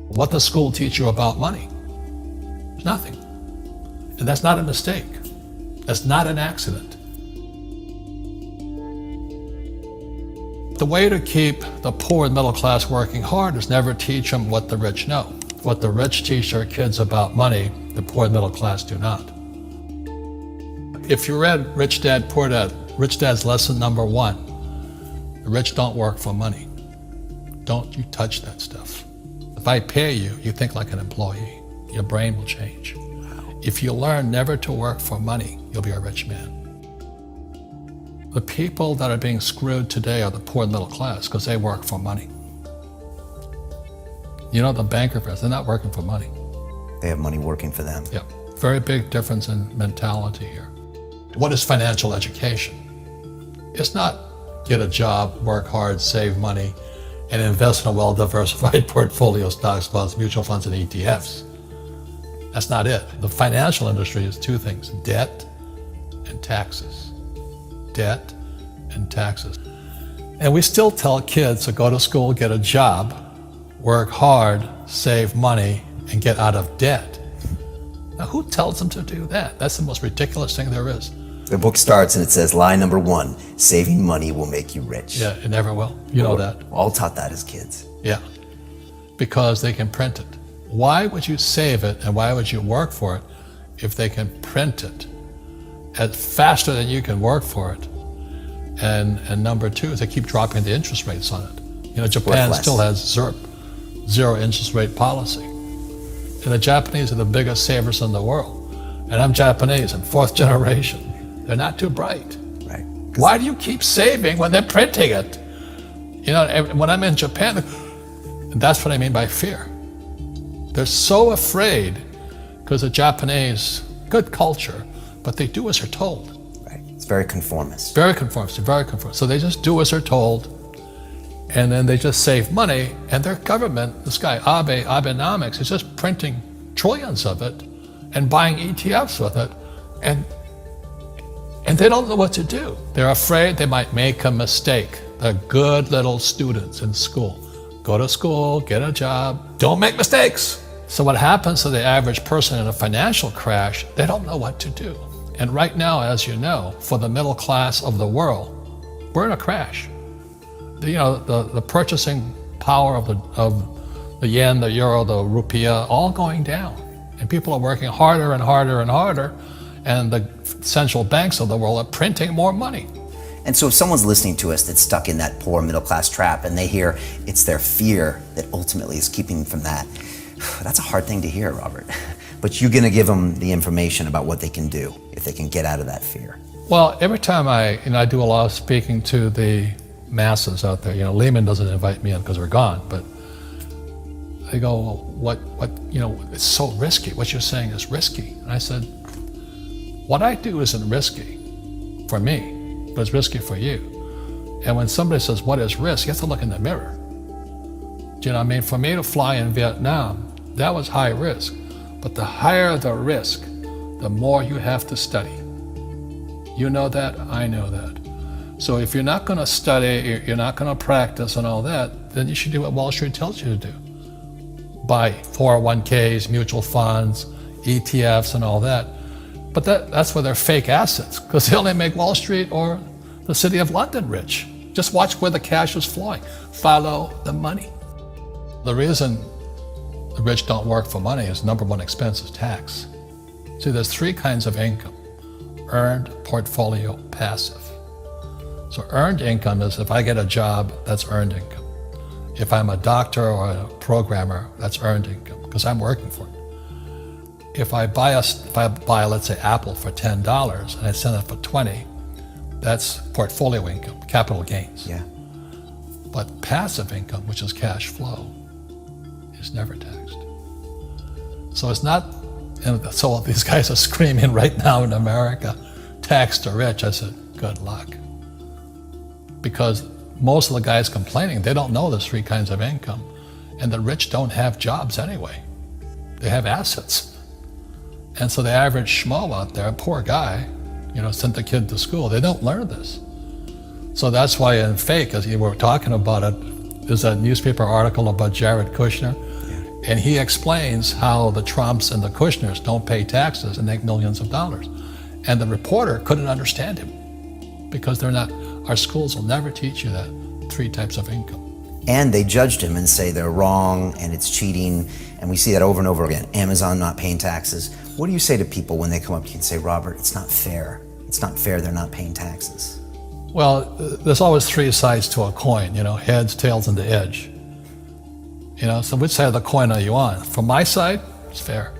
What does school teach you about money? Nothing. And that's not a mistake. That's not an accident. The way to keep the poor and middle class working hard is never teach them what the rich know. What the rich teach their kids about money, the poor and middle class do not. If you read Rich Dad, Poor Dad, Rich Dad's lesson number 1, the rich don't work for money. Don't you touch that stuff. If I pay you, you think like an employee. Your brain will change. If you learn never to work for money, you'll be a rich man. The people that are being screwed today are the poor and middle class because they work for money. You know, the banker friends, they're not working for money. They have money working for them. Yeah, very big difference in mentality here. What is financial education? It's not get a job, work hard, save money, and invest in a well-diversified portfolio of stocks, bonds, mutual funds, and ETFs. That's not it. The financial industry is 2 things, debt and taxes. Debt and taxes. And we still tell kids to go to school, get a job, work hard, save money, and get out of debt. Now, who tells them to do that? That's the most ridiculous thing there is. The book starts and it says, lie number 1, saving money will make you rich. Yeah, it never will. You know that. We're all taught that as kids. Yeah, because they can print it. Why would you save it and why would you work for it if they can print it faster than you can work for it? And number 2 is they keep dropping the interest rates on it. You know, Japan still has zero interest rate policy. And the Japanese are the biggest savers in the world. And I'm Japanese, I'm 4th generation. They're not too bright. Right. Why do you keep saving when they're printing it? You know, when I'm in Japan, that's what I mean by fear. They're so afraid because the Japanese, good culture, but they do as they're told. Right. It's very conformist. Very conformist, very conformist. So they just do as they're told, and then they just save money, and their government, this guy Abenomics, is just printing trillions of it and buying ETFs with it, and they don't know what to do. They're afraid they might make a mistake. They're good little students in school. Go to school, get a job, don't make mistakes. So what happens to the average person in a financial crash, they don't know what to do. And right now, as you know, for the middle class of the world, we're in a crash. The purchasing power of the yen, the euro, the rupiah, all going down. And people are working harder and harder and harder, and the central banks of the world are printing more money. And so if someone's listening to us that's stuck in that poor middle class trap and they hear it's their fear that ultimately is keeping them from that, that's a hard thing to hear, Robert. But you're gonna give them the information about what they can do if they can get out of that fear. Well, every time I do a lot of speaking to the masses out there, Lehman doesn't invite me in because we're gone, but they go, well, it's so risky. What you're saying is risky. And I said, what I do isn't risky for me, but it's risky for you. And when somebody says, what is risk? You have to look in the mirror. Do you know what I mean? For me to fly in Vietnam, that was high risk. But the higher the risk, the more you have to study. You know that, I know that. So if you're not gonna study, you're not gonna practice and all that, then you should do what Wall Street tells you to do. Buy 401ks, mutual funds, ETFs and all that. But that's where they're fake assets, because they only make Wall Street or the City of London rich. Just watch where the cash is flowing. Follow the money. The reason the rich don't work for money is number 1 expense is tax. See, there's 3 kinds of income: earned, portfolio, passive. So earned income is if I get a job, that's earned income. If I'm a doctor or a programmer, that's earned income because I'm working for it. If I buy, let's say, Apple for $10 and I sell it for $20, that's portfolio income, capital gains. Yeah. But passive income, which is cash flow, is never taxed. So it's not, and so these guys are screaming right now in America, tax the rich. I said, good luck. Because most of the guys complaining, they don't know there's 3 kinds of income. And the rich don't have jobs anyway. They have assets. And so the average schmo out there, poor guy, sent the kid to school, they don't learn this. So that's why in fake, as you were talking about it, there's a newspaper article about Jared Kushner. And he explains how the Trumps and the Kushners don't pay taxes and make millions of dollars. And the reporter couldn't understand him because they're not, our schools will never teach you that 3 types of income. And they judged him and say they're wrong and it's cheating. And we see that over and over again. Amazon not paying taxes. What do you say to people when they come up to you and say, Robert, it's not fair. It's not fair they're not paying taxes. Well, there's always 3 sides to a coin, heads, tails, and the edge. So which side of the coin are you on? From my side, it's fair.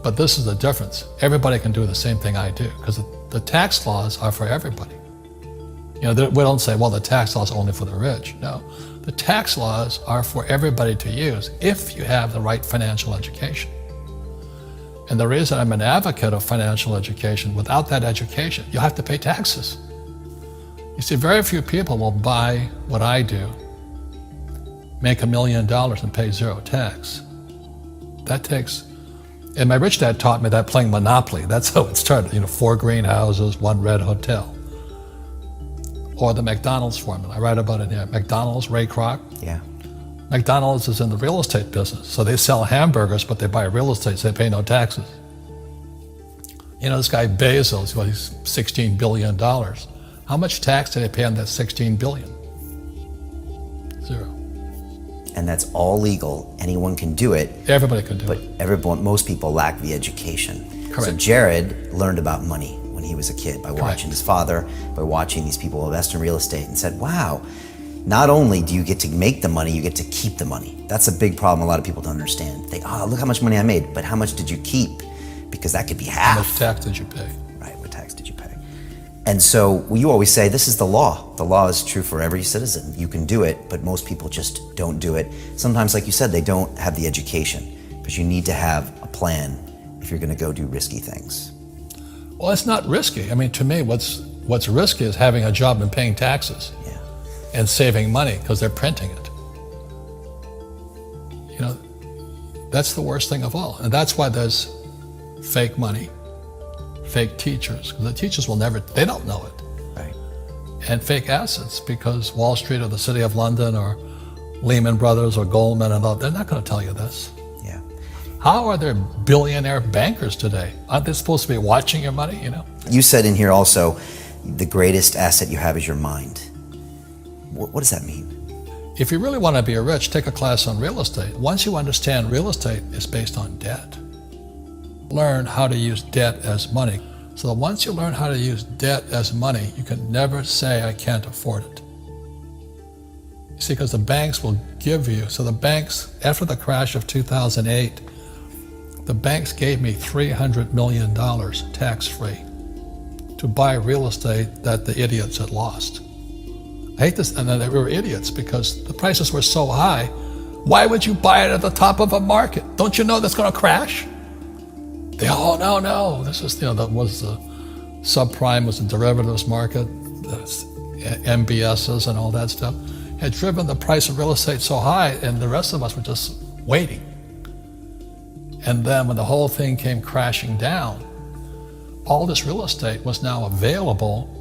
But this is the difference. Everybody can do the same thing I do because the tax laws are for everybody. We don't say, well, the tax laws are only for the rich. No, the tax laws are for everybody to use if you have the right financial education. And the reason I'm an advocate of financial education, without that education, you'll have to pay taxes. You see, very few people will buy what I do, make $1 million and pay 0 tax. That takes, and my rich dad taught me that playing Monopoly. That's how it started, 4 greenhouses, 1 red hotel. Or the McDonald's formula, I write about it here. McDonald's, Ray Kroc. Yeah. McDonald's is in the real estate business. So they sell hamburgers, but they buy real estate, so they pay no taxes. This guy Bezos, he's $16 billion. How much tax did they pay on that $16 billion? 0. And that's all legal. Anyone can do it. Everybody can do it. But most people lack the education. Correct. So Jared learned about money when he was a kid by watching his father, by watching these people invest in real estate, and said, wow, not only do you get to make the money, you get to keep the money. That's a big problem a lot of people don't understand. Look how much money I made, but how much did you keep? Because that could be half. How much tax did you pay? Right, what tax did you pay? And so you always say, this is the law. The law is true for every citizen. You can do it, but most people just don't do it. Sometimes, like you said, they don't have the education, because you need to have a plan if you're gonna go do risky things. Well, it's not risky. To me, what's risky is having a job and paying taxes. Yeah. And saving money because they're printing it. That's the worst thing of all. And that's why there's fake money, fake teachers, because the teachers they don't know it. Right. And fake assets, because Wall Street or the City of London or Lehman Brothers or Goldman and all, they're not going to tell you this. Yeah. How are there billionaire bankers today? Aren't they supposed to be watching your money, You said in here also, the greatest asset you have is your mind. What does that mean? If you really want to be rich, take a class on real estate. Once you understand real estate is based on debt, learn how to use debt as money. So that once you learn how to use debt as money, you can never say, I can't afford it. You see, because the banks will give you, so the banks, after the crash of 2008, the banks gave me $300 million tax-free to buy real estate that the idiots had lost. I hate this, and they were idiots because the prices were so high. Why would you buy it at the top of a market? Don't you know that's going to crash? No. This is, that was the subprime, was the derivatives market, the MBSs and all that stuff, had driven the price of real estate so high, and the rest of us were just waiting. And then when the whole thing came crashing down, all this real estate was now available.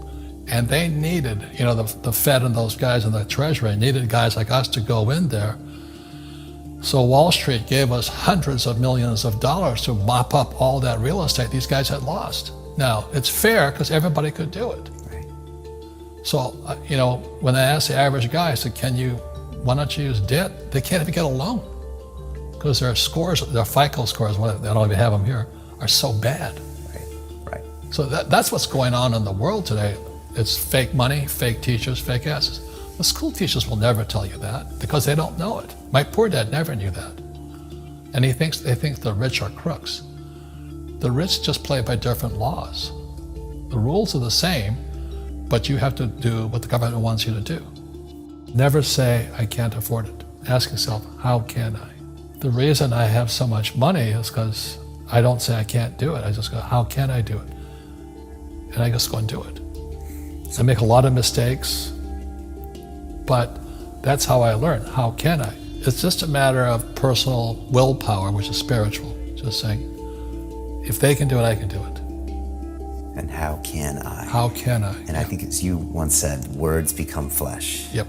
And they needed, the Fed and those guys in the Treasury needed guys like us to go in there. So Wall Street gave us hundreds of millions of dollars to mop up all that real estate these guys had lost. Now, it's fair because everybody could do it. Right. So, when I asked the average guy, I said, why don't you use debt? They can't even get a loan because their scores, their FICO scores, I don't even have them here, are so bad. Right. So that's what's going on in the world today. It's fake money, fake teachers, fake assets. The school teachers will never tell you that because they don't know it. My poor dad never knew that. And they think the rich are crooks. The rich just play by different laws. The rules are the same, but you have to do what the government wants you to do. Never say, I can't afford it. Ask yourself, how can I? The reason I have so much money is because I don't say I can't do it. I just go, how can I do it? And I just go and do it. I make a lot of mistakes, but that's how I learn. How can I? It's just a matter of personal willpower, which is spiritual. Just saying, if they can do it, I can do it. And how can I? How can I? And I think as you once said, words become flesh. Yep.